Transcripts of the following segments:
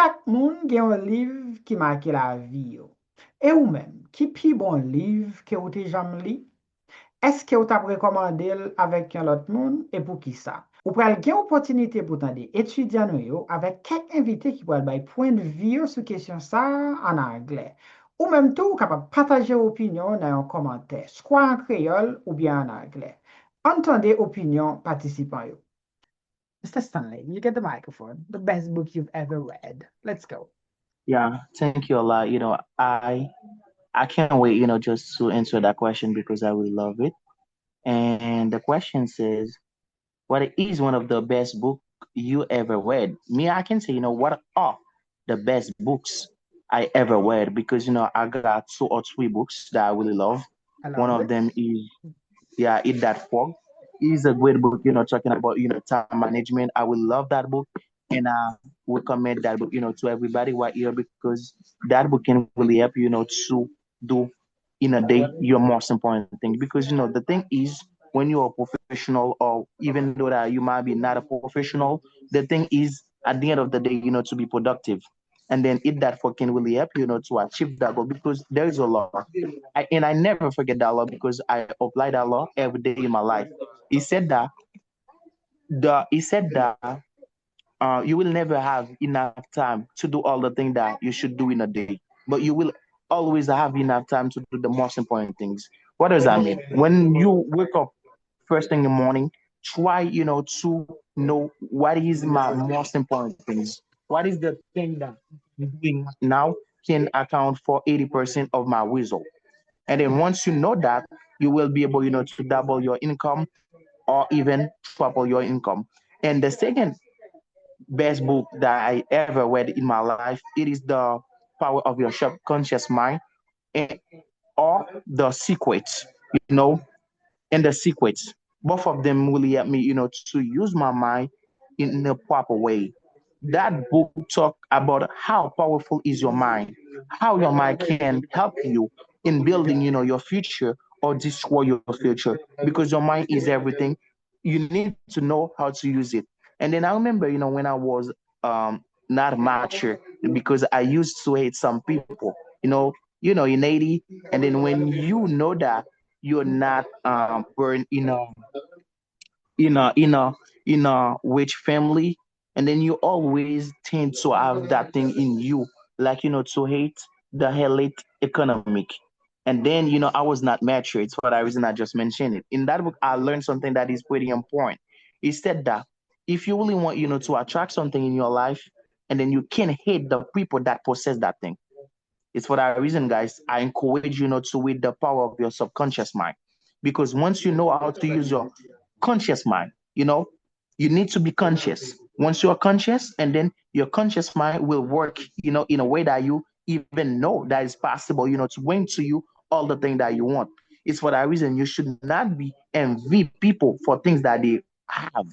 Chaque moun gen un liv qui marque la vie yo. Et ou même, qui pi bon livre que ou te jam li? Est-ce que ou t'a recommandé avec un autre monde et pour qui ça? Ou pral gen opportunité pour tande étudiant nou yo avec quelques invités qui pral bay point de vue yo sur question ça en anglais. Ou même tout capable partager opinion dans un commentaire, soit en créole ou bien en anglais. Entendez opinion participant yo. Mr. Stanley, you get the microphone. The best book you've ever read. Let's go. Yeah, thank you a lot. I can't wait, just to answer that question because I really love it. And the question says, what is one of the best book you ever read? Me, I can say, what are the best books I ever read? Because I got two or three books that I really love. I One love of it. them is, yeah, Eat That Frog. It's a great book, talking about time management. I will love that book, and I recommend that book, to everybody right here because that book can really help you, to do in a day your most important thing. Because the thing is, when you're a professional, or even though that you might be not a professional, the thing is at the end of the day, to be productive. And then Eat That Frog can really help you, to achieve that goal because there is a law. And I never forget that law because I apply that law every day in my life. He said that you will never have enough time to do all the things that you should do in a day, but you will always have enough time to do the most important things. What does that mean? When you wake up first thing in the morning, try to know what is my most important things. What is the thing that I'm doing now can account for 80% of my result. And then once you know that, you will be able, to double your income or even triple your income. And the second best book that I ever read in my life, it is The Power of Your Subconscious Mind and, or The Secrets, and The Secrets. Both of them really help me, to use my mind in a proper way. That book talk about how powerful is your mind, how your mind can help you in building, your future or destroy your future because your mind is everything. You need to know how to use it. And then I remember, when I was not mature because I used to hate some people, in Haiti, and then when you know that you're not born in a rich family, and then you always tend to have that thing in you, like to hate the elite economic. And then I was not mature. It's for that reason I just mentioned it. In that book, I learned something that is pretty important. It said that if you really want to attract something in your life, and then you can hate the people that possess that thing. It's for that reason, guys, I encourage you not to read The Power of Your Subconscious Mind. Because once you know how to use your conscious mind, you need to be conscious. Once you're conscious, and then your conscious mind will work, in a way that you even know that is possible, to bring to you all the things that you want. It's for that reason you should not be envy people for things that they have,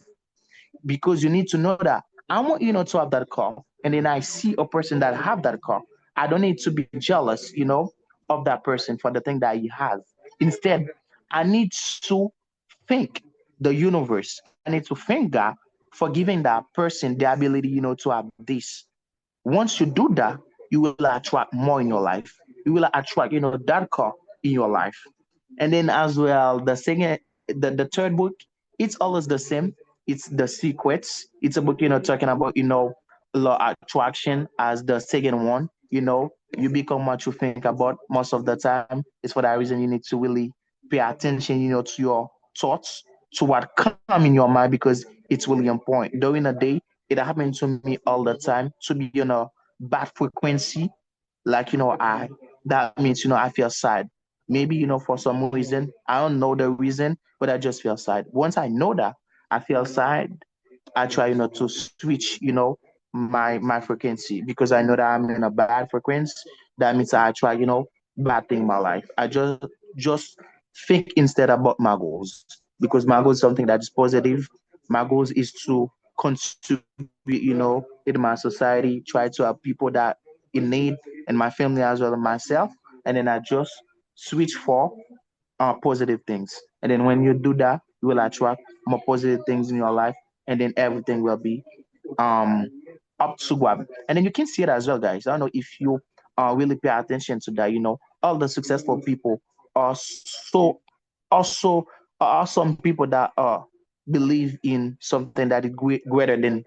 because you need to know that I want to have that car, and then I see a person that have that car. I don't need to be jealous, of that person for the thing that he has. Instead, I need to thank the universe. I need to thank God for giving that person the ability, to have this. Once you do that, you will attract more in your life. You will attract, that car in your life. And then as well, the third book, it's always the same. It's The Secrets. It's a book, talking about, law attraction as the second one. You become what you think about most of the time. It's for that reason you need to really pay attention, to your thoughts, to what come in your mind because it's really important. During the day, it happens to me all the time to be on a bad frequency, like that means I feel sad. Maybe for some reason I don't know the reason, but I just feel sad. Once I know that I feel sad, I try to switch my frequency because I know that I'm in a bad frequency. That means I try bad thing in my life. I just think instead about my goals, because my goal is something that is positive. My goals is to contribute in my society, try to have people that in need, and my family as well as myself. And then I just switch for positive things. And then when you do that, you will attract more positive things in your life, and then everything will be um up to grab. And then you can see it as well, guys. I don't know if you really pay attention to that. All the successful people are so also are some people that believe in something that is greater than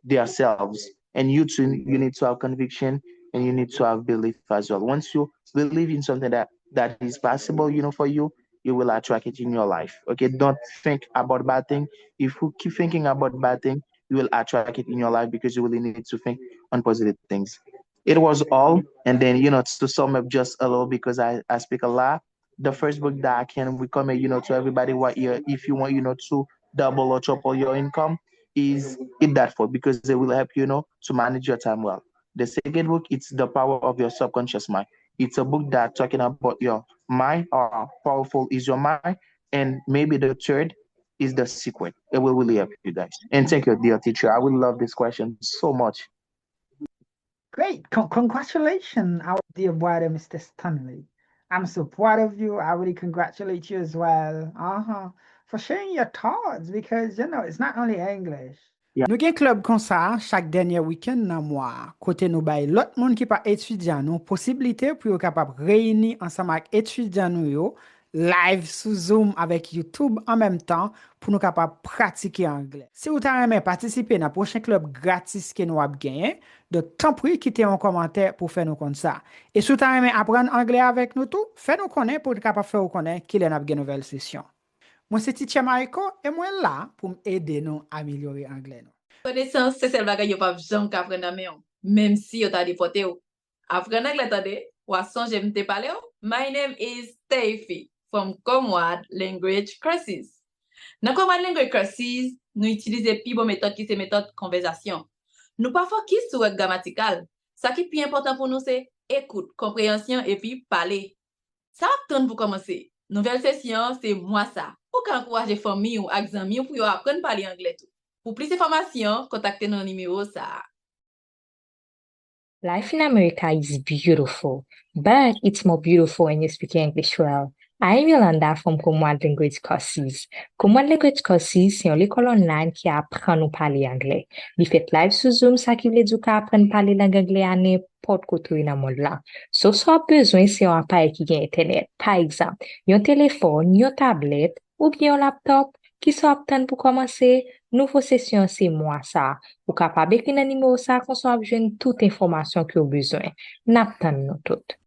themselves. And you too, you need to have conviction and you need to have belief as well. Once you believe in something that is possible, for you, you will attract it in your life. Okay, don't think about bad thing. If you keep thinking about bad thing, you will attract it in your life because you really need to think on positive things. It was all, and then to sum up just a little because I speak a lot. The first book that I can recommend, to everybody what year if you want, to double or triple your income is Eat That Food because it will help to manage your time well. The second book, it's The Power of Your Subconscious Mind. It's a book that talking about your mind, or powerful is your mind, and maybe the third is The Secret. It will really help you guys. And thank you, dear teacher. I will love this question so much. Great. Congratulations, our dear brother, Mr. Stanley. I'm so proud of you. I really congratulate you as well. For sharing your thoughts because, it's not only English. Yeah. Nous gen club kon sa, chaque dernier week-end nan mwa, kote nou bay lot moun ki pa etudyan nou, posibilite pou yo kapap reyni ansama ak etudyan nou yo, live sou Zoom avec YouTube en même temps pour nous capable pratiquer anglais. Si vous avez participer dans le prochain club gratis que nous avons gagné, de temps pris, quittez un commentaire pour faire nous comme ça. Et si vous avez apprendre anglais avec nous tout, faites-nous connaître pour être capable de faire connaître qu'il y a une nouvelle session. Moi, c'est Teacher Mariko et moi là pour aider nous à améliorer l'anglais. Connaissance, c'est celle bagay yo pa jam ka apprendre nan men, même si yo ta déporté yo. Apprendre anglais tande, ou sonje m'te parler yo. My name is Steffi from Comwad Language Courses. Dans Comwad Language Courses, nous utilisons pi bon méthode qui c'est méthode conversation. Nous pas focus sur le grammatical. Ça qui est plus important pour nous c'est écoute, compréhension et puis parler. Ça attend pour commencer. Nouvelle session, c'est moi ça. Pour encourager famille ou amis pour yo apprendre parler anglais tout. Pour plus d'informations, contactez nos numéros ça. Life in America is beautiful, but it's more beautiful when you speak English well. I'm Yolanda from Comwad Language Courses. Comwad Language Courses, c'est une école online qui apprend nous parler anglais. Il fait live sur Zoom, ça qui veut dire qu'on apprend parler langue anglais à n'importe côté dans le monde là. Sauf si on a besoin, c'est un appareil qui a Internet. Par exemple, un téléphone, une tablette ou bien un laptop qui sont aptes pour commencer. Nouveau session, c'est moi ça. Ou capable d'écrire un numéro ça, qu'on soit besoin de toute information que vous avez besoin. N'attendons nous toutes.